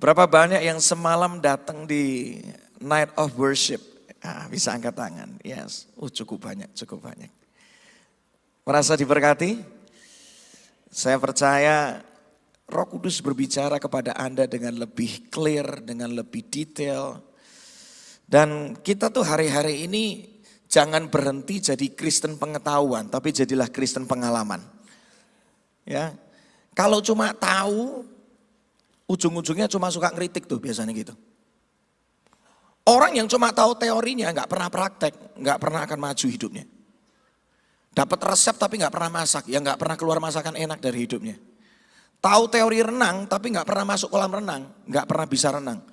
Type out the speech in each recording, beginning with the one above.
Berapa banyak yang semalam datang di Night of Worship? Bisa angkat tangan. Yes. Cukup banyak, cukup banyak. Merasa diberkati? Saya percaya Roh Kudus berbicara kepada Anda dengan lebih clear, dengan lebih detail. Dan kita tuh hari-hari ini jangan berhenti jadi Kristen pengetahuan, tapi jadilah Kristen pengalaman. Ya, kalau cuma tahu, ujung-ujungnya cuma suka ngeritik tuh biasanya gitu. Orang yang cuma tahu teorinya nggak pernah praktek, nggak pernah akan maju hidupnya. Dapat resep tapi nggak pernah masak, ya nggak pernah keluar masakan enak dari hidupnya. Tahu teori renang tapi nggak pernah masuk kolam renang, nggak pernah bisa renang.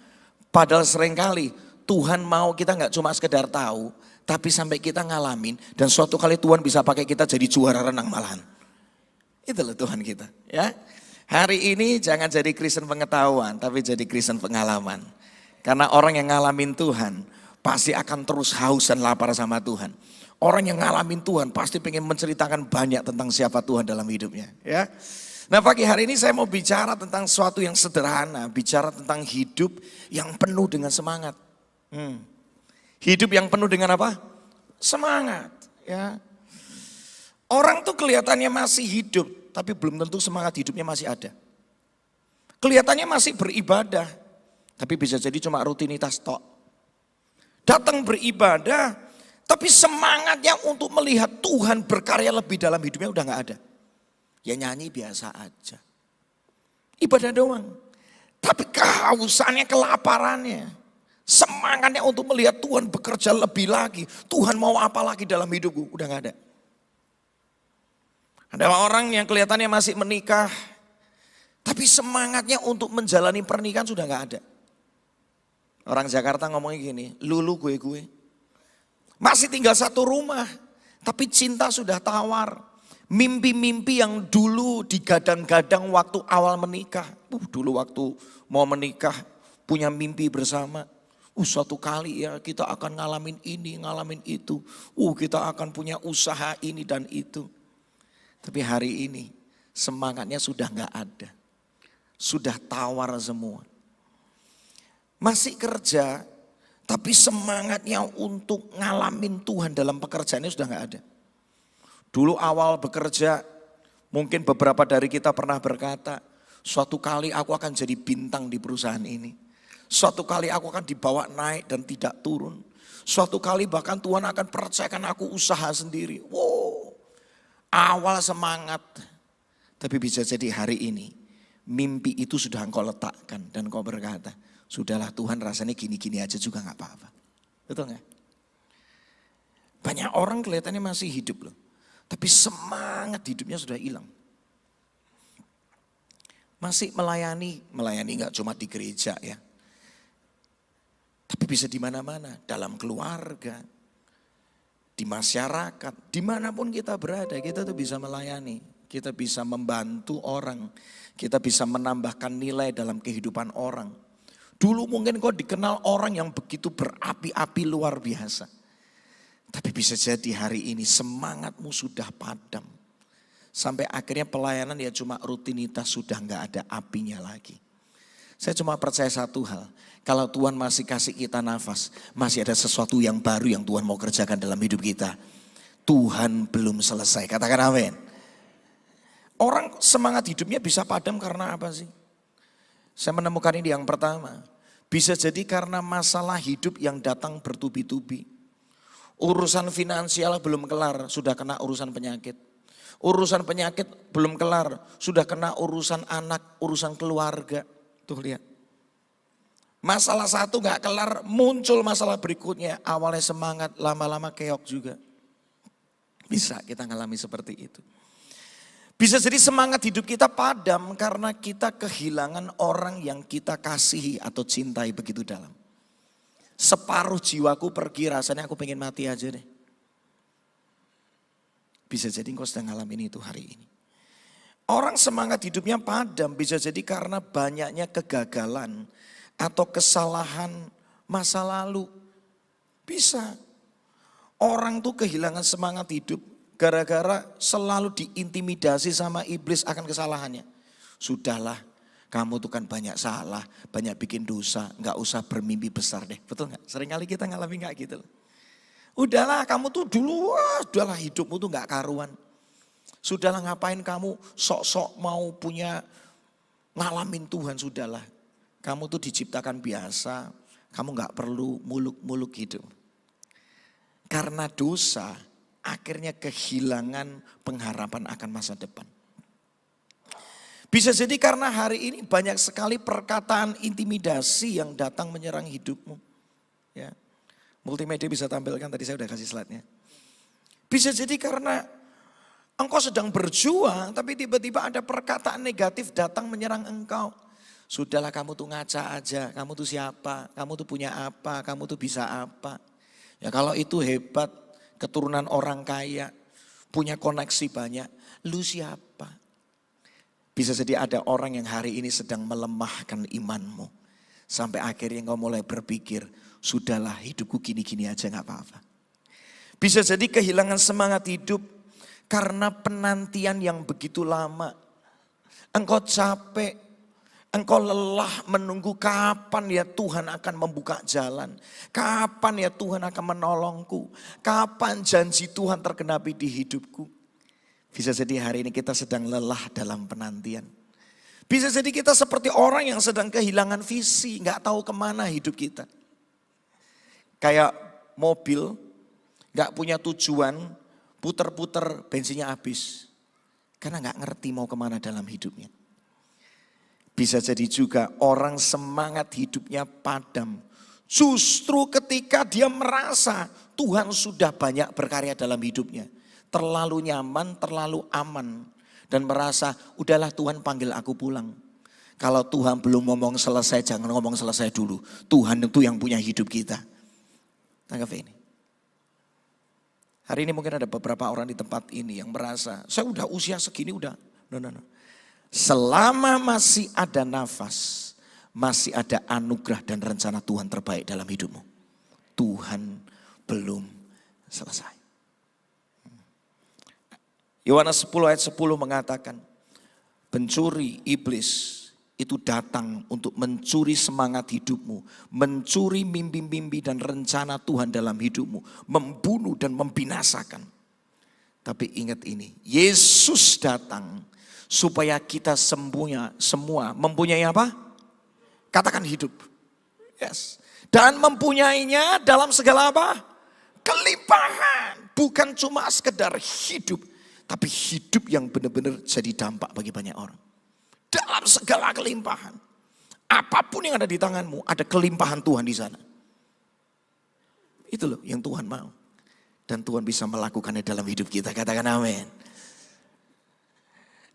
Padahal seringkali Tuhan mau kita nggak cuma sekedar tahu, tapi sampai kita ngalamin dan suatu kali Tuhan bisa pakai kita jadi juara renang malahan. Itulah Tuhan kita, ya. Hari ini jangan jadi Kristen pengetahuan, tapi jadi Kristen pengalaman. Karena orang yang ngalamin Tuhan pasti akan terus haus dan lapar sama Tuhan. Orang yang ngalamin Tuhan pasti pengen menceritakan banyak tentang siapa Tuhan dalam hidupnya, ya. Nah, pagi hari ini saya mau bicara tentang sesuatu yang sederhana, bicara tentang hidup yang penuh dengan semangat. Hidup yang penuh dengan apa? Semangat, ya. Orang tuh kelihatannya masih hidup, tapi belum tentu semangat hidupnya masih ada. Kelihatannya masih beribadah, tapi bisa jadi cuma rutinitas tok. Datang beribadah, tapi semangatnya untuk melihat Tuhan berkarya lebih dalam hidupnya udah gak ada. Ya nyanyi biasa aja. Ibadah doang. Tapi kehausannya, kelaparannya, semangatnya untuk melihat Tuhan bekerja lebih lagi. Tuhan mau apa lagi dalam hidupku, udah gak ada. Ada orang yang kelihatannya masih menikah, tapi semangatnya untuk menjalani pernikahan sudah gak ada. Orang Jakarta ngomongnya gini, lulu gue. Masih tinggal satu rumah, tapi cinta sudah tawar. Mimpi-mimpi yang dulu digadang-gadang waktu awal menikah. Dulu waktu mau menikah punya mimpi bersama. Suatu kali ya kita akan ngalamin ini, ngalamin itu. Kita akan punya usaha ini dan itu. Tapi hari ini semangatnya sudah gak ada. Sudah tawar semua. Masih kerja, tapi semangatnya untuk ngalamin Tuhan dalam pekerjaannya sudah gak ada. Dulu awal bekerja, mungkin beberapa dari kita pernah berkata, suatu kali aku akan jadi bintang di perusahaan ini. Suatu kali aku akan dibawa naik dan tidak turun. Suatu kali bahkan Tuhan akan percayakan aku usaha sendiri. Awal semangat, tapi bisa jadi hari ini mimpi itu sudah engkau letakkan dan engkau berkata, sudahlah Tuhan rasanya gini-gini aja juga gak apa-apa. Betul gak? Banyak orang kelihatannya masih hidup loh, tapi semangat hidupnya sudah hilang. Masih melayani gak cuma di gereja ya. Tapi bisa di mana-mana, dalam keluarga, di masyarakat, dimanapun kita berada, kita tuh bisa melayani. Kita bisa membantu orang, kita bisa menambahkan nilai dalam kehidupan orang. Dulu mungkin kau dikenal orang yang begitu berapi-api luar biasa. Tapi bisa jadi hari ini semangatmu sudah padam. Sampai akhirnya pelayanan ya cuma rutinitas, sudah gak ada apinya lagi. Saya cuma percaya satu hal, kalau Tuhan masih kasih kita nafas, masih ada sesuatu yang baru yang Tuhan mau kerjakan dalam hidup kita. Tuhan belum selesai, katakan amin. Orang semangat hidupnya bisa padam karena apa sih? Saya menemukan ini yang pertama, bisa jadi karena masalah hidup yang datang bertubi-tubi. Urusan finansial belum kelar, sudah kena urusan penyakit. Urusan penyakit belum kelar, sudah kena urusan anak, urusan keluarga. Tuh lihat. Masalah satu gak kelar, muncul masalah berikutnya. Awalnya semangat, lama-lama keok juga. Bisa kita ngalami seperti itu. Bisa jadi semangat hidup kita padam karena kita kehilangan orang yang kita kasihi atau cintai begitu dalam. Separuh jiwaku pergi, rasanya aku pengen mati aja deh. Bisa jadi engkau sedang ngalamin itu hari ini. Orang semangat hidupnya padam bisa jadi karena banyaknya kegagalan atau kesalahan masa lalu. Bisa. Orang tuh kehilangan semangat hidup gara-gara selalu diintimidasi sama iblis akan kesalahannya. Sudahlah, Kamu tuh kan banyak salah, banyak bikin dosa, nggak usah bermimpi besar deh. Betul nggak? Seringkali kita ngalamin kayak gitu. Udahlah kamu tuh dulu, udahlah hidupmu tuh nggak karuan. Sudahlah ngapain kamu sok-sok mau punya ngalamin Tuhan, sudahlah. Kamu tuh diciptakan biasa, kamu nggak perlu muluk-muluk hidup. Karena dosa, akhirnya kehilangan pengharapan akan masa depan. Bisa jadi karena hari ini banyak sekali perkataan intimidasi yang datang menyerang hidupmu. Ya. Multimedia bisa tampilkan, tadi saya udah kasih slide-nya. Bisa jadi karena engkau sedang berjuang, tapi tiba-tiba ada perkataan negatif datang menyerang engkau. Sudahlah kamu tuh ngaca aja, kamu tuh siapa, kamu tuh punya apa, kamu tuh bisa apa. Ya kalau itu hebat, keturunan orang kaya, punya koneksi banyak, lu siapa? Bisa jadi ada orang yang hari ini sedang melemahkan imanmu. Sampai akhirnya engkau mulai berpikir, sudahlah hidupku gini-gini aja gak apa-apa. Bisa jadi kehilangan semangat hidup karena penantian yang begitu lama. Engkau capek, engkau lelah menunggu kapan ya Tuhan akan membuka jalan. Kapan ya Tuhan akan menolongku. Kapan janji Tuhan tergenapi di hidupku. Bisa jadi hari ini kita sedang lelah dalam penantian. Bisa jadi kita seperti orang yang sedang kehilangan visi, gak tahu kemana hidup kita. Kayak mobil, gak punya tujuan, puter-puter bensinnya habis. Karena gak ngerti mau kemana dalam hidupnya. Bisa jadi juga orang semangat hidupnya padam. Justru ketika dia merasa Tuhan sudah banyak berkarya dalam hidupnya. Terlalu nyaman, terlalu aman. Dan merasa udahlah Tuhan panggil aku pulang. Kalau Tuhan belum ngomong selesai, jangan ngomong selesai dulu. Tuhan itu yang punya hidup kita. Tangkap ini. Hari ini mungkin ada beberapa orang di tempat ini yang merasa, saya udah usia segini udah. No. Selama masih ada nafas, masih ada anugerah dan rencana Tuhan terbaik dalam hidupmu. Tuhan belum selesai. Yohanes 10 ayat 10 mengatakan, pencuri iblis itu datang untuk mencuri semangat hidupmu, mencuri mimpi-mimpi dan rencana Tuhan dalam hidupmu, membunuh dan membinasakan. Tapi ingat ini, Yesus datang supaya kita semua mempunyai apa? Katakan hidup. Yes. Dan mempunyainya dalam segala apa? Kelimpahan. Bukan cuma sekedar hidup, tapi hidup yang benar-benar jadi dampak bagi banyak orang. Dalam segala kelimpahan. Apapun yang ada di tanganmu, ada kelimpahan Tuhan di sana. Itu loh yang Tuhan mau. Dan Tuhan bisa melakukannya dalam hidup kita. Katakan amin.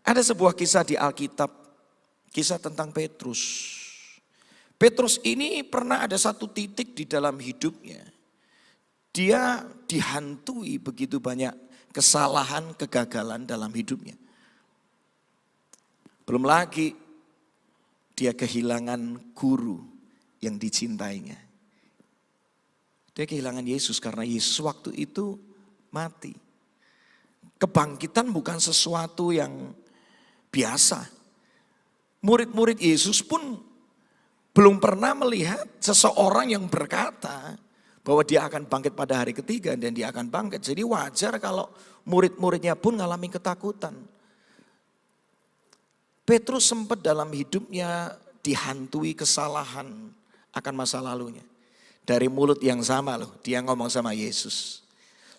Ada sebuah kisah di Alkitab. Kisah tentang Petrus. Petrus ini pernah ada satu titik di dalam hidupnya. Dia dihantui begitu banyak kesalahan, kegagalan dalam hidupnya. Belum lagi dia kehilangan guru yang dicintainya. Dia kehilangan Yesus karena Yesus waktu itu mati. Kebangkitan bukan sesuatu yang biasa. Murid-murid Yesus pun belum pernah melihat seseorang yang berkata bahwa dia akan bangkit pada hari ketiga dan dia akan bangkit. Jadi wajar kalau murid-muridnya pun mengalami ketakutan. Petrus sempat dalam hidupnya dihantui kesalahan akan masa lalunya. Dari mulut yang sama loh, dia ngomong sama Yesus.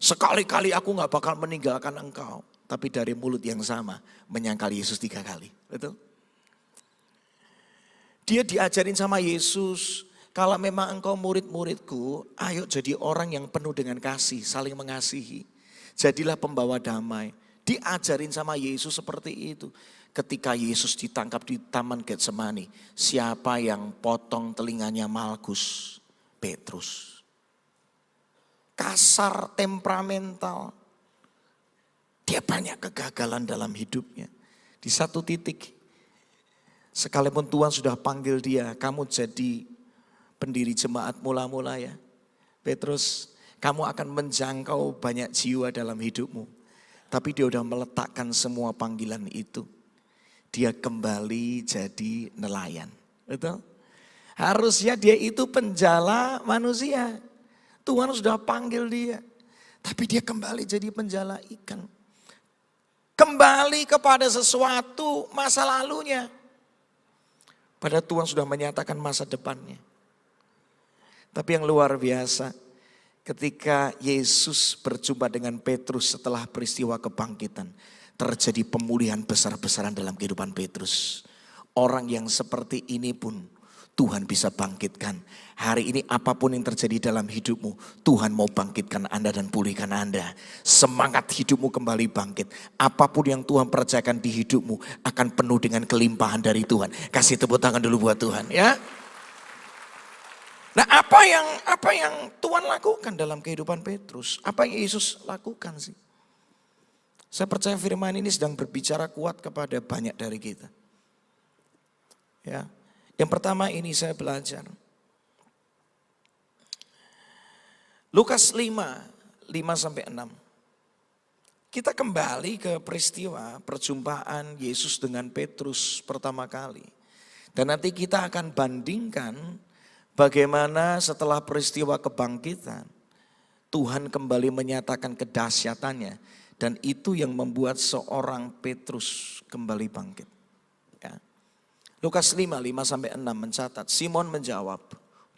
Sekali-kali aku gak bakal meninggalkan engkau. Tapi dari mulut yang sama menyangkal Yesus 3 kali. Betul? Dia diajarin sama Yesus, kalau memang engkau murid-muridku, ayo jadi orang yang penuh dengan kasih, saling mengasihi. Jadilah pembawa damai. Diajarin sama Yesus seperti itu. Ketika Yesus ditangkap di Taman Getsemani, siapa yang potong telinganya Malkus? Petrus. Kasar, temperamental. Dia banyak kegagalan dalam hidupnya. Di satu titik, sekalipun Tuhan sudah panggil dia, kamu jadi pendiri jemaat mula-mula ya. Petrus, kamu akan menjangkau banyak jiwa dalam hidupmu. Tapi dia udah meletakkan semua panggilan itu. dia kembali jadi nelayan. Betul? Harusnya dia itu penjala manusia. Tuhan sudah panggil dia. Tapi dia kembali jadi penjala ikan. Kembali kepada sesuatu masa lalunya. Padahal Tuhan sudah menyatakan masa depannya. Tapi yang luar biasa, ketika Yesus berjumpa dengan Petrus setelah peristiwa kebangkitan, terjadi pemulihan besar-besaran dalam kehidupan Petrus. Orang yang seperti ini pun Tuhan bisa bangkitkan. Hari ini apapun yang terjadi dalam hidupmu, Tuhan mau bangkitkan Anda dan pulihkan Anda. Semangat hidupmu kembali bangkit. Apapun yang Tuhan percayakan di hidupmu akan penuh dengan kelimpahan dari Tuhan. Kasih tepuk tangan dulu buat Tuhan ya. Nah, apa yang Tuhan lakukan dalam kehidupan Petrus? Apa yang Yesus lakukan sih? Saya percaya firman ini sedang berbicara kuat kepada banyak dari kita. Ya. Yang pertama ini saya belajar. Lukas 5:5-6. Kita kembali ke peristiwa perjumpaan Yesus dengan Petrus pertama kali. Dan nanti kita akan bandingkan bagaimana setelah peristiwa kebangkitan Tuhan kembali menyatakan kedahsyatannya. Dan itu yang membuat seorang Petrus kembali bangkit. Ya. Lukas 5:5-6 mencatat, Simon menjawab,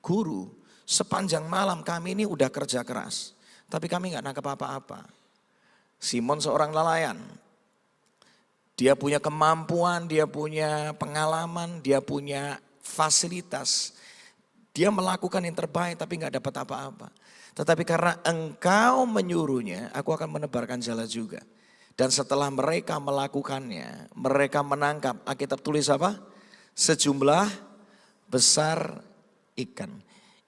Guru, sepanjang malam kami ini udah kerja keras. Tapi kami gak nangkep apa-apa. Simon seorang nelayan. Dia punya kemampuan, dia punya pengalaman, dia punya fasilitas. Dia melakukan yang terbaik tapi gak dapat apa-apa. Tetapi karena engkau menyuruhnya, aku akan menebarkan jala juga. Dan setelah mereka melakukannya, mereka menangkap, Alkitab tulis apa? Sejumlah besar ikan.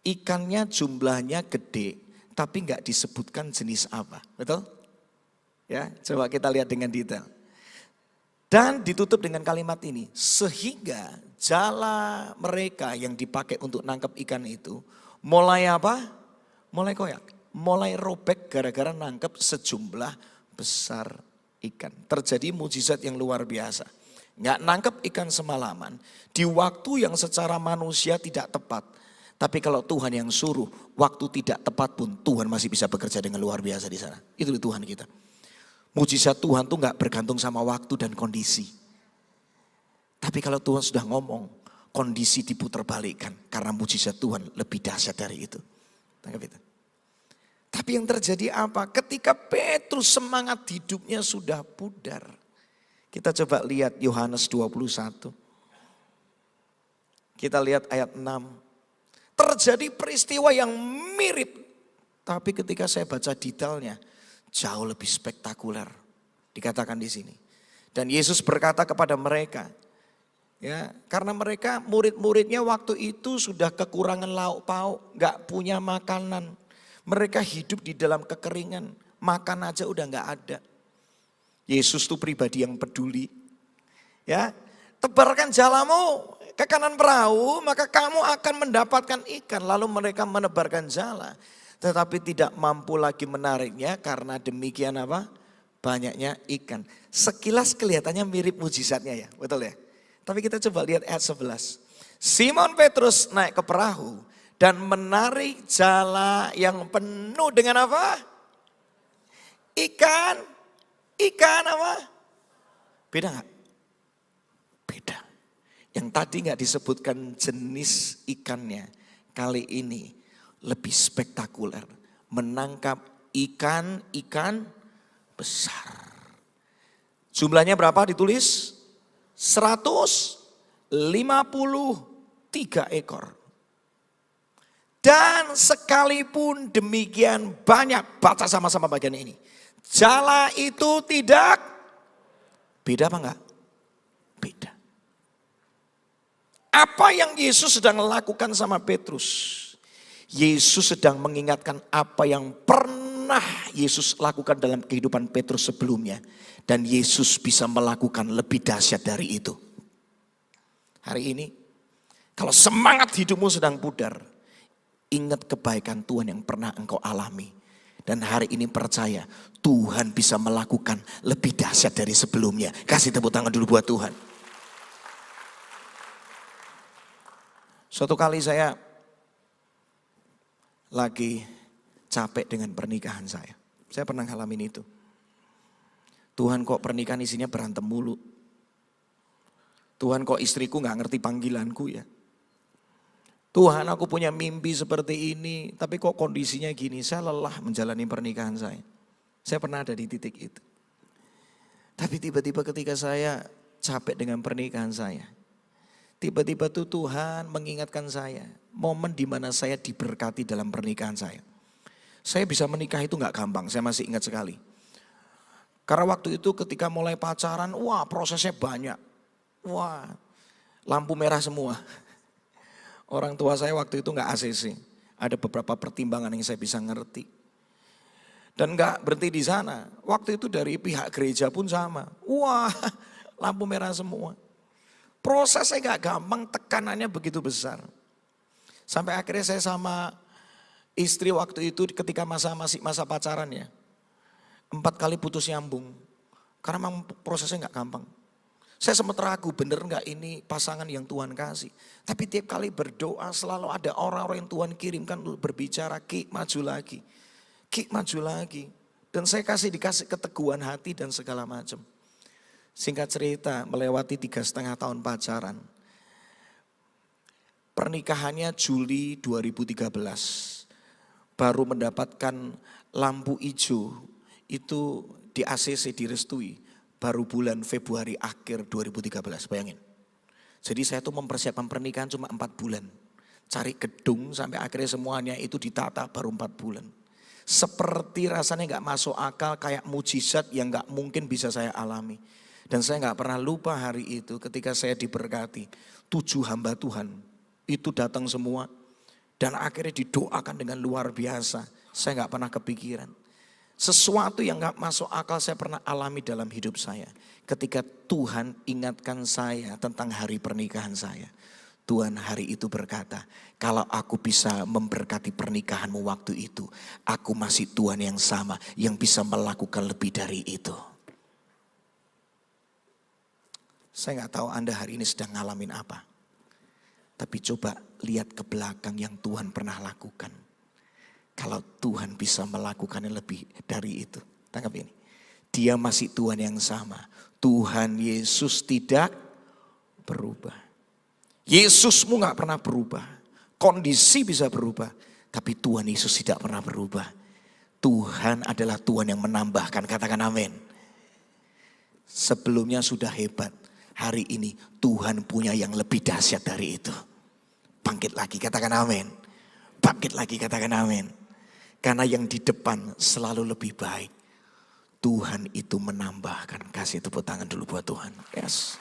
Ikannya jumlahnya gede, tapi nggak disebutkan jenis apa. Betul? Ya, coba kita lihat dengan detail. Dan ditutup dengan kalimat ini, sehingga jala mereka yang dipakai untuk nangkap ikan itu, mulai apa? Mulai koyak, mulai robek gara-gara nangkep sejumlah besar ikan. Terjadi mujizat yang luar biasa. Nggak nangkep ikan semalaman, di waktu yang secara manusia tidak tepat. Tapi kalau Tuhan yang suruh, waktu tidak tepat pun Tuhan masih bisa bekerja dengan luar biasa di sana. Itu Tuhan kita. Mujizat Tuhan tuh nggak bergantung sama waktu dan kondisi. Tapi kalau Tuhan sudah ngomong, kondisi diputar balikkan. Karena mujizat Tuhan lebih dahsyat dari itu. Tangkap itu. Tapi yang terjadi apa? Ketika Petrus semangat hidupnya sudah pudar. Kita coba lihat Yohanes 21. Kita lihat ayat 6. Terjadi peristiwa yang mirip. Tapi ketika saya baca detailnya, jauh lebih spektakuler. Dikatakan di sini. Dan Yesus berkata kepada mereka, ya, karena mereka murid-muridnya waktu itu sudah kekurangan lauk pauk, gak punya makanan. Mereka hidup di dalam kekeringan, makan aja udah gak ada. Yesus tuh pribadi yang peduli. Ya, tebarkan jalamu ke kanan perahu, maka kamu akan mendapatkan ikan. Lalu mereka menebarkan jala, tetapi tidak mampu lagi menariknya karena demikian apa? Banyaknya ikan. Sekilas kelihatannya mirip mujizatnya ya, betul ya? Tapi kita coba lihat ayat 11. Simon Petrus naik ke perahu dan menarik jala yang penuh dengan apa? Ikan. Ikan apa? Beda gak? Beda. Yang tadi gak disebutkan jenis ikannya. Kali ini lebih spektakuler. Menangkap ikan-ikan besar. Jumlahnya berapa ditulis? 153 ekor. Dan sekalipun demikian banyak, baca sama-sama bagian ini. Jala itu tidak, beda apa enggak? Beda. Apa yang Yesus sedang lakukan sama Petrus? Yesus sedang mengingatkan apa yang pernah Yesus lakukan dalam kehidupan Petrus sebelumnya. Dan Yesus bisa melakukan lebih dahsyat dari itu. Hari ini, kalau semangat hidupmu sedang pudar, ingat kebaikan Tuhan yang pernah engkau alami. Dan hari ini percaya, Tuhan bisa melakukan lebih dahsyat dari sebelumnya. Kasih tepuk tangan dulu buat Tuhan. Suatu kali saya lagi capek dengan pernikahan saya. Saya pernah ngalamin itu. Tuhan kok pernikahan isinya berantem mulu. Tuhan kok istriku gak ngerti panggilanku ya. Tuhan aku punya mimpi seperti ini, tapi kok kondisinya gini. Saya lelah menjalani pernikahan saya. Saya pernah ada di titik itu. Tapi tiba-tiba ketika saya capek dengan pernikahan saya, tiba-tiba tuh Tuhan mengingatkan saya, momen di mana saya diberkati dalam pernikahan saya. Saya bisa menikah itu gak gampang, saya masih ingat sekali. Karena waktu itu ketika mulai pacaran, wah prosesnya banyak. Wah lampu merah semua. Orang tua saya waktu itu gak ACC. Ada beberapa pertimbangan yang saya bisa ngerti. Dan gak berhenti di sana. Waktu itu dari pihak gereja pun sama. Wah lampu merah semua. Prosesnya gak gampang, tekanannya begitu besar. Sampai akhirnya saya sama istri waktu itu ketika masih masa pacaran ya. 4 kali putus nyambung. Karena memang prosesnya gak gampang. Saya sempat ragu bener gak ini pasangan yang Tuhan kasih. Tapi tiap kali berdoa selalu ada orang-orang yang Tuhan kirimkan untuk berbicara, Ki maju lagi. Ki maju lagi. Dan saya dikasih keteguhan hati dan segala macam. Singkat cerita melewati 3,5 tahun pacaran. Pernikahannya Juli 2013. Baru mendapatkan lampu hijau itu di ACC direstui. Baru bulan Februari akhir 2013, bayangin. Jadi saya tuh mempersiapkan pernikahan cuma 4 bulan. Cari gedung sampai akhirnya semuanya itu ditata baru 4 bulan. Seperti rasanya gak masuk akal, kayak mujizat yang gak mungkin bisa saya alami. Dan saya gak pernah lupa hari itu ketika saya diberkati. 7 hamba Tuhan itu datang semua. Dan akhirnya didoakan dengan luar biasa. Saya gak pernah kepikiran. Sesuatu yang gak masuk akal saya pernah alami dalam hidup saya. Ketika Tuhan ingatkan saya tentang hari pernikahan saya. Tuhan hari itu berkata, kalau aku bisa memberkati pernikahanmu waktu itu, aku masih Tuhan yang sama yang bisa melakukan lebih dari itu. Saya gak tahu Anda hari ini sedang ngalamin apa. Tapi coba lihat ke belakang yang Tuhan pernah lakukan. Kalau Tuhan bisa melakukannya lebih dari itu. Tangkap ini. Dia masih Tuhan yang sama. Tuhan Yesus tidak berubah. Yesusmu gak pernah berubah. Kondisi bisa berubah. Tapi Tuhan Yesus tidak pernah berubah. Tuhan adalah Tuhan yang menambahkan. Katakan amin. Sebelumnya sudah hebat. Hari ini Tuhan punya yang lebih dahsyat dari itu. Bangkit lagi, katakan amin. Bangkit lagi, katakan amin. Karena yang di depan selalu lebih baik. Tuhan itu menambahkan. Kasih tepuk tangan dulu buat Tuhan. Yes.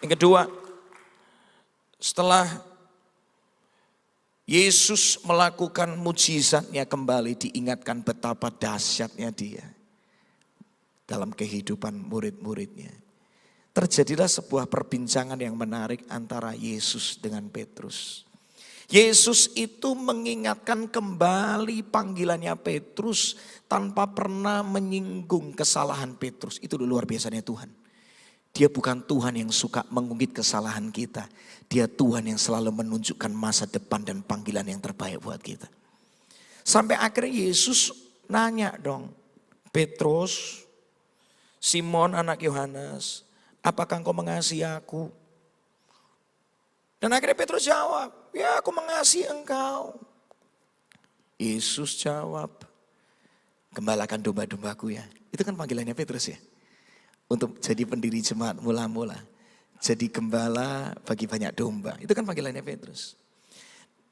Yang kedua, setelah Yesus melakukan mujizatnya kembali, diingatkan betapa dahsyatnya dia dalam kehidupan murid-muridnya. Terjadilah sebuah perbincangan yang menarik antara Yesus dengan Petrus. Yesus itu mengingatkan kembali panggilannya Petrus tanpa pernah menyinggung kesalahan Petrus. Itu luar biasanya Tuhan. Dia bukan Tuhan yang suka mengungkit kesalahan kita. Dia Tuhan yang selalu menunjukkan masa depan dan panggilan yang terbaik buat kita. Sampai akhirnya Yesus nanya dong, Petrus, Simon anak Yohanes, apakah engkau mengasihi aku? Dan akhirnya Petrus jawab, ya aku mengasihi engkau. Yesus jawab, gembalakan domba-dombaku ya. Itu kan panggilannya Petrus ya. Untuk jadi pendiri jemaat mula-mula. Jadi gembala bagi banyak domba. Itu kan panggilannya Petrus.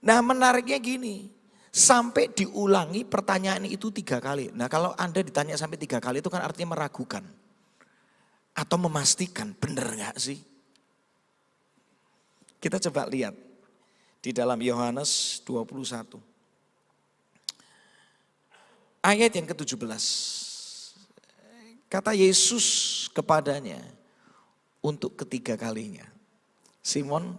Nah menariknya gini, sampai diulangi pertanyaan itu 3 kali. Nah kalau Anda ditanya sampai 3 kali itu kan artinya meragukan. Atau memastikan benar gak sih? Kita coba lihat di dalam Yohanes 21. Ayat yang ke-17. Kata Yesus kepadanya untuk ketiga kalinya. Simon,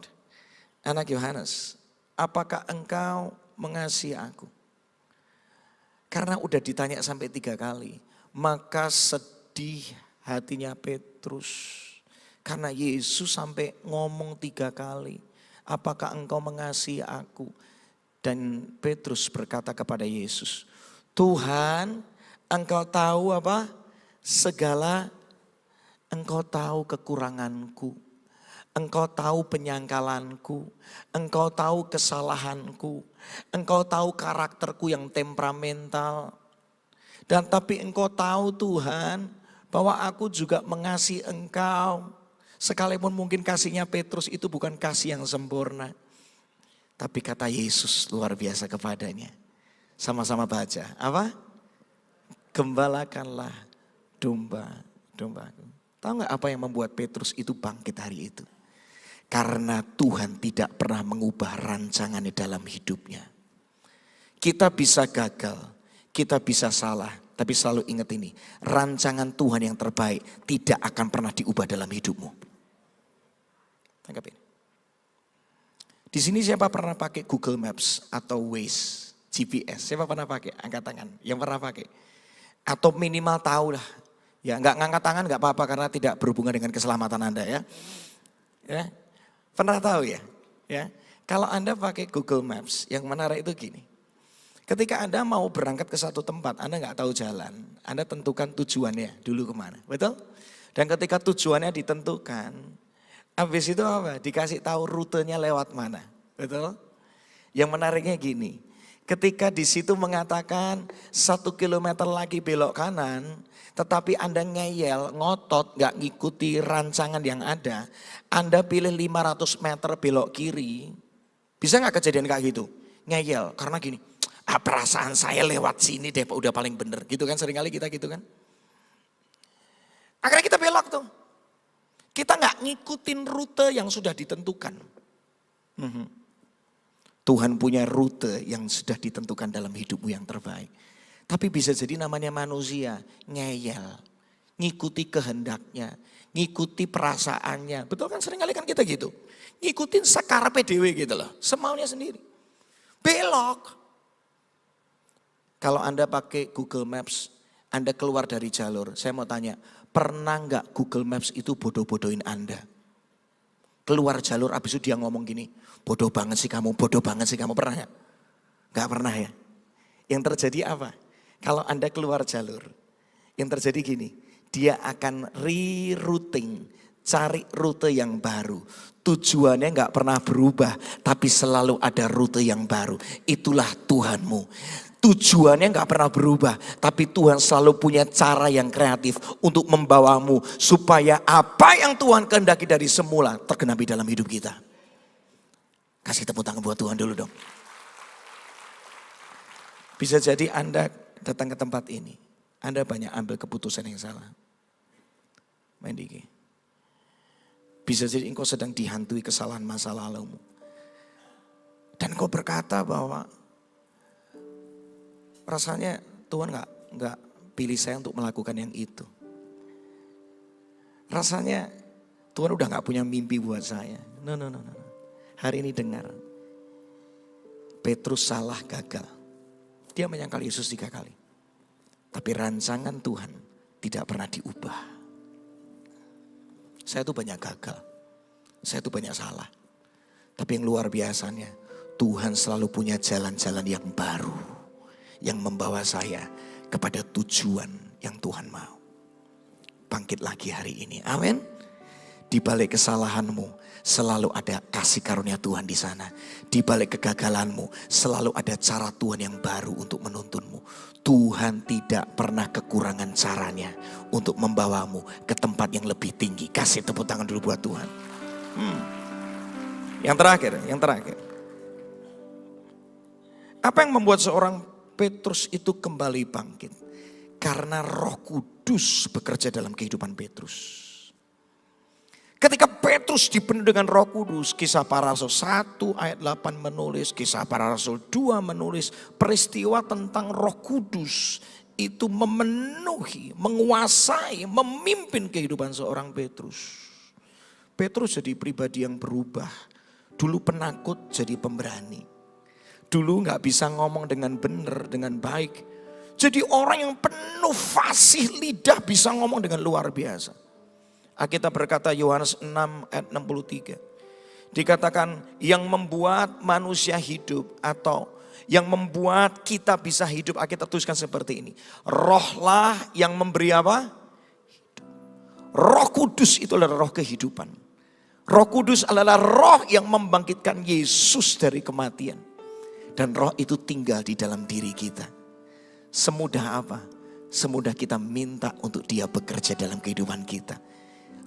anak Yohanes, apakah engkau mengasihi aku? Karena udah ditanya sampai 3 kali. Maka sedih hatinya Petrus. Karena Yesus sampai ngomong 3 kali. apakah engkau mengasihi aku? Dan Petrus berkata kepada Yesus, Tuhan, engkau tahu apa? Engkau tahu kekuranganku. Engkau tahu penyangkalanku. Engkau tahu kesalahanku. Engkau tahu karakterku yang temperamental. Dan tapi engkau tahu Tuhan, bahwa aku juga mengasihi engkau. Sekalipun mungkin kasihnya Petrus itu bukan kasih yang sempurna. Tapi kata Yesus luar biasa kepadanya. Sama-sama baca. Apa? Gembalakanlah domba-dombaku. Tahu gak apa yang membuat Petrus itu bangkit hari itu? Karena Tuhan tidak pernah mengubah rancangannya dalam hidupnya. Kita bisa gagal, kita bisa salah. Tapi selalu ingat ini, rancangan Tuhan yang terbaik tidak akan pernah diubah dalam hidupmu. Tangkap ini. Di sini siapa pernah pakai Google Maps atau Waze, GPS? Siapa pernah pakai? Angkat tangan. Yang pernah pakai? Atau minimal tahu lah. Ya, nggak ngangkat tangan nggak apa-apa karena tidak berhubungan dengan keselamatan Anda ya. Ya, pernah tahu ya? Ya, kalau Anda pakai Google Maps, yang menarik itu gini. Ketika Anda mau berangkat ke satu tempat, Anda nggak tahu jalan, Anda tentukan tujuannya dulu kemana, betul? Dan ketika tujuannya ditentukan, habis itu apa? Dikasih tahu rutenya lewat mana, betul? Yang menariknya gini, ketika di situ mengatakan 1 kilometer lagi belok kanan, tetapi Anda ngeyel, ngotot, gak ngikuti rancangan yang ada, Anda pilih 500 meter belok kiri, bisa gak kejadian kayak gitu? Ngeyel, karena gini, perasaan saya lewat sini deh, udah paling bener, gitu kan seringkali kita gitu kan. Akhirnya kita belok tuh. Kita gak ngikutin rute yang sudah ditentukan. Tuhan punya rute yang sudah ditentukan dalam hidupmu yang terbaik. Tapi bisa jadi namanya manusia, ngeyel, ngikuti kehendaknya, ngikuti perasaannya. Betul kan seringkali kan kita gitu. Ngikutin sekarepe dhewe gitu loh, semaunya sendiri. Belok. Kalau Anda pakai Google Maps, Anda keluar dari jalur, saya mau tanya, pernah nggak Google Maps itu bodoh-bodohin Anda? Keluar jalur, abis itu dia ngomong gini, bodoh banget sih kamu, pernah nggak? Nggak pernah ya? Yang terjadi apa? Kalau Anda keluar jalur, yang terjadi gini, dia akan rerouting, cari rute yang baru. Tujuannya nggak pernah berubah, tapi selalu ada rute yang baru. Itulah Tuhanmu. Tujuannya nggak pernah berubah, tapi Tuhan selalu punya cara yang kreatif untuk membawamu supaya apa yang Tuhan kehendaki dari semula tergenapi dalam hidup kita. Kasih tepuk tangan buat Tuhan dulu dong. Bisa jadi Anda datang ke tempat ini, Anda banyak ambil keputusan yang salah. Main dikit. Bisa jadi engkau sedang dihantui kesalahan masa lalumu. Dan kau berkata bahwa rasanya Tuhan nggak pilih saya untuk melakukan yang itu. Rasanya Tuhan udah nggak punya mimpi buat saya. No. Hari ini dengar, Petrus salah, gagal. Dia menyangkal Yesus 3 kali. Tapi rancangan Tuhan tidak pernah diubah. Saya tuh banyak gagal. Saya tuh banyak salah. Tapi yang luar biasanya, Tuhan selalu punya jalan-jalan yang baru. Yang membawa saya kepada tujuan yang Tuhan mau. Bangkit lagi hari ini. Amin. Di balik kesalahanmu selalu ada kasih karunia Tuhan di sana. Di balik kegagalanmu selalu ada cara Tuhan yang baru untuk menuntunmu. Tuhan tidak pernah kekurangan caranya untuk membawamu ke tempat yang lebih tinggi. Kasih tepuk tangan dulu buat Tuhan. Yang terakhir. Apa yang membuat seorang Petrus itu kembali bangkit? Karena Roh Kudus bekerja dalam kehidupan Petrus. Ketika Petrus dipenuhi dengan Roh Kudus, Kisah Para Rasul 1 ayat 8 menulis, Kisah Para Rasul 2 menulis, peristiwa tentang Roh Kudus itu memenuhi, menguasai, memimpin kehidupan seorang Petrus. Petrus jadi pribadi yang berubah. Dulu penakut jadi pemberani. Dulu gak bisa ngomong dengan benar, dengan baik. Jadi orang yang penuh fasih lidah bisa ngomong dengan luar biasa. Alkitab berkata Yohanes 6 ayat 63. Dikatakan yang membuat manusia hidup atau yang membuat kita bisa hidup. Kita tuliskan seperti ini. Rohlah yang memberi apa? Roh Kudus itu adalah roh kehidupan. Roh Kudus adalah roh yang membangkitkan Yesus dari kematian. Dan roh itu tinggal di dalam diri kita. Semudah apa? Semudah kita minta untuk Dia bekerja dalam kehidupan kita.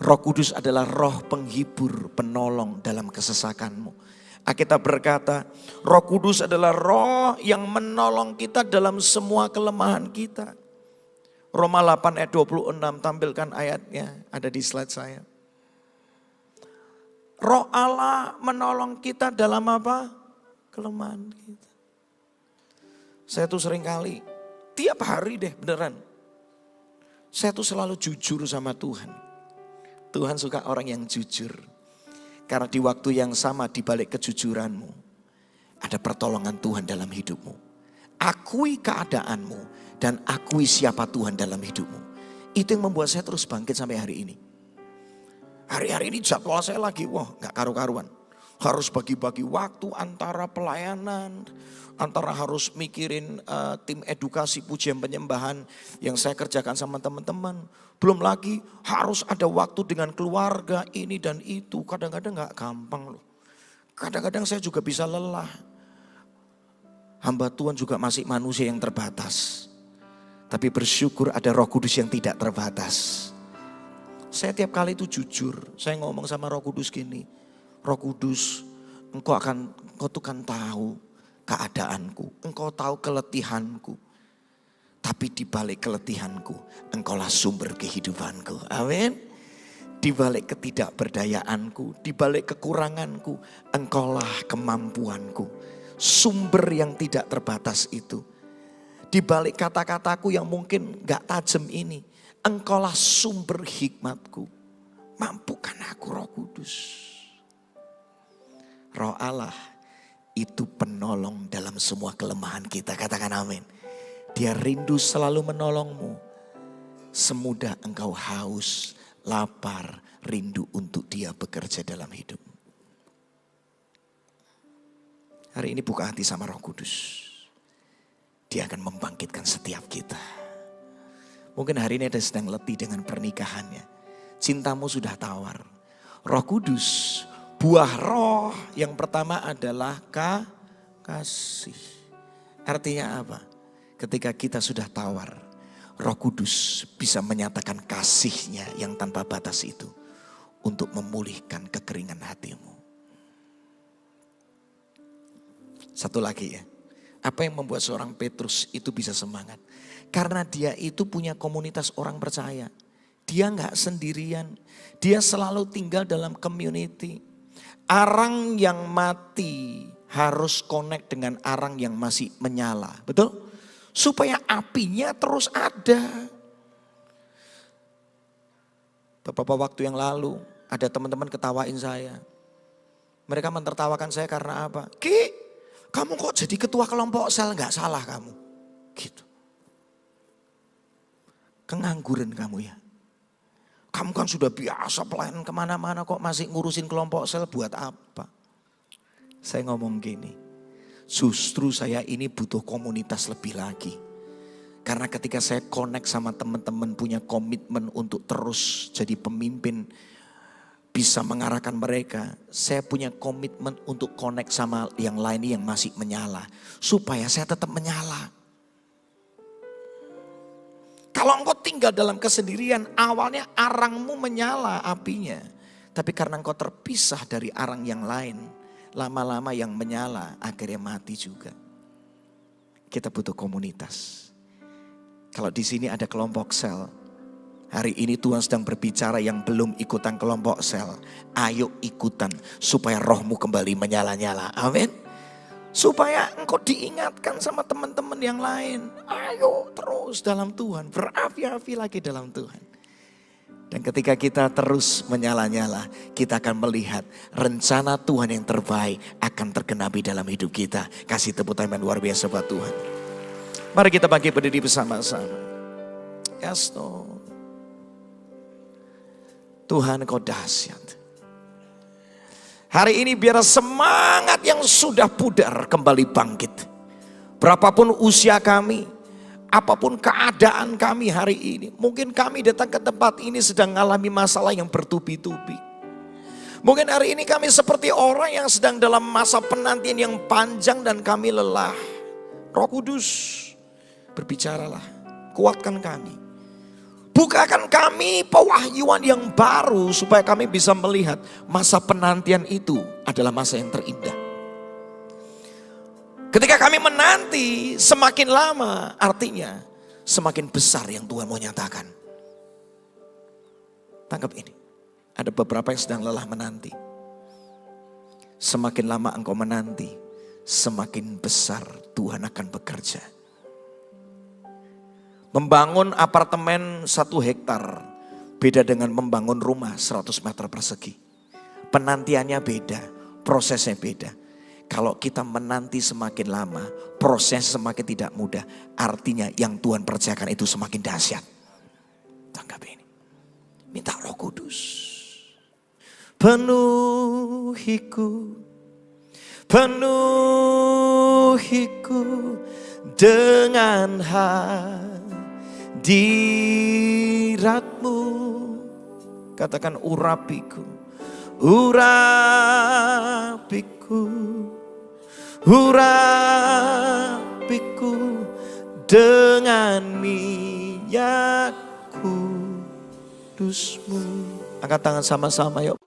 Roh Kudus adalah roh penghibur, penolong dalam kesesakanmu. Alkitab berkata, Roh Kudus adalah roh yang menolong kita dalam semua kelemahan kita. Roma 8 ayat 26, tampilkan ayatnya, ada di slide saya. Roh Allah menolong kita dalam apa? Kelemahan kita. Saya tuh sering kali, tiap hari deh beneran. Saya tuh selalu jujur sama Tuhan. Tuhan suka orang yang jujur. Karena di waktu yang sama di balik kejujuranmu, ada pertolongan Tuhan dalam hidupmu. Akui keadaanmu dan akui siapa Tuhan dalam hidupmu. Itu yang membuat saya terus bangkit sampai hari ini. Hari-hari ini jadwal saya lagi, gak karu-karuan. Harus bagi-bagi waktu antara pelayanan, antara harus mikirin tim edukasi pujian penyembahan yang saya kerjakan sama teman-teman. Belum lagi harus ada waktu dengan keluarga ini dan itu. Kadang-kadang gak gampang loh. Kadang-kadang saya juga bisa lelah. Hamba Tuhan juga masih manusia yang terbatas. Tapi bersyukur ada Roh Kudus yang tidak terbatas. Saya tiap kali itu jujur. Saya ngomong sama Roh Kudus gini. Roh Kudus, engkau tuh kan tahu keadaanku. Engkau tahu keletihanku. Tapi di balik keletihanku, engkaulah sumber kehidupanku. Amin. Di balik ketidakberdayaanku, di balik kekuranganku, engkaulah kemampuanku. Sumber yang tidak terbatas itu. Di balik kata-kataku yang mungkin gak tajam ini, engkaulah sumber hikmatku. Mampukan aku Roh Kudus. Roh Allah itu penolong dalam semua kelemahan kita. Katakan amin. Dia rindu selalu menolongmu. Semudah engkau haus, lapar, rindu untuk Dia bekerja dalam hidup. Hari ini buka hati sama Roh Kudus. Dia akan membangkitkan setiap kita. Mungkin hari ini ada sedang letih dengan pernikahannya. Cintamu sudah tawar. Roh Kudus, buah roh yang pertama adalah kasih. Artinya apa? Ketika kita sudah tawar, Roh Kudus bisa menyatakan kasihnya yang tanpa batas itu untuk memulihkan kekeringan hatimu. Satu lagi ya, apa yang membuat seorang Petrus itu bisa semangat? Karena dia itu punya komunitas orang percaya. Dia gak sendirian, dia selalu tinggal dalam community. Arang yang mati harus connect dengan arang yang masih menyala. Betul? Supaya apinya terus ada. Beberapa waktu yang lalu ada teman-teman ketawain saya. Mereka mentertawakan saya karena apa? Ki, kamu kok jadi ketua kelompok sel, gak salah kamu. Gitu. Kengangguran kamu ya. Kamu kan sudah biasa pelayanan kemana-mana kok masih ngurusin kelompok sel buat apa? Saya ngomong gini, justru saya ini butuh komunitas lebih lagi. Karena ketika saya connect sama teman-teman punya komitmen untuk terus jadi pemimpin, bisa mengarahkan mereka. Saya punya komitmen untuk connect sama yang lain yang masih menyala. Supaya saya tetap menyala. Kalau engkau tinggal dalam kesendirian, awalnya arangmu menyala apinya. Tapi karena engkau terpisah dari arang yang lain, lama-lama yang menyala akhirnya mati juga. Kita butuh komunitas. Kalau di sini ada kelompok sel, hari ini Tuhan sedang berbicara yang belum ikutan kelompok sel. Ayo ikutan supaya rohmu kembali menyala-nyala. Amin. Supaya engkau diingatkan sama teman-teman yang lain. Ayo terus dalam Tuhan. Berapi-api lagi dalam Tuhan. Dan ketika kita terus menyala-nyala, kita akan melihat rencana Tuhan yang terbaik akan tergenapi dalam hidup kita. Kasih tepuk tangan luar biasa buat Tuhan. Mari kita bangkit berdiri bersama-sama. Yes, Lord. Tuhan Engkau dahsyat. Hari ini biar semangat yang sudah pudar kembali bangkit. Berapapun usia kami, apapun keadaan kami hari ini. Mungkin kami datang ke tempat ini sedang mengalami masalah yang bertubi-tubi. Mungkin hari ini kami seperti orang yang sedang dalam masa penantian yang panjang dan kami lelah. Roh Kudus, berbicaralah, kuatkan kami. Bukakan kami pewahyuan yang baru supaya kami bisa melihat masa penantian itu adalah masa yang terindah. Ketika kami menanti semakin lama, artinya semakin besar yang Tuhan mau nyatakan. Tangkap ini, ada beberapa yang sedang lelah menanti. Semakin lama engkau menanti, semakin besar Tuhan akan bekerja. Membangun apartemen 1 hektar beda dengan membangun rumah 100 meter persegi. Penantiannya beda, prosesnya beda. Kalau kita menanti semakin lama, proses semakin tidak mudah. Artinya yang Tuhan percayakan itu semakin dahsyat. Tangkap ini. Minta Roh Kudus. Penuhiku, penuhiku dengan hadiratmu. Katakan urapiku, urapiku, urapiku dengan minyak kudusmu. Angkat tangan sama-sama yuk.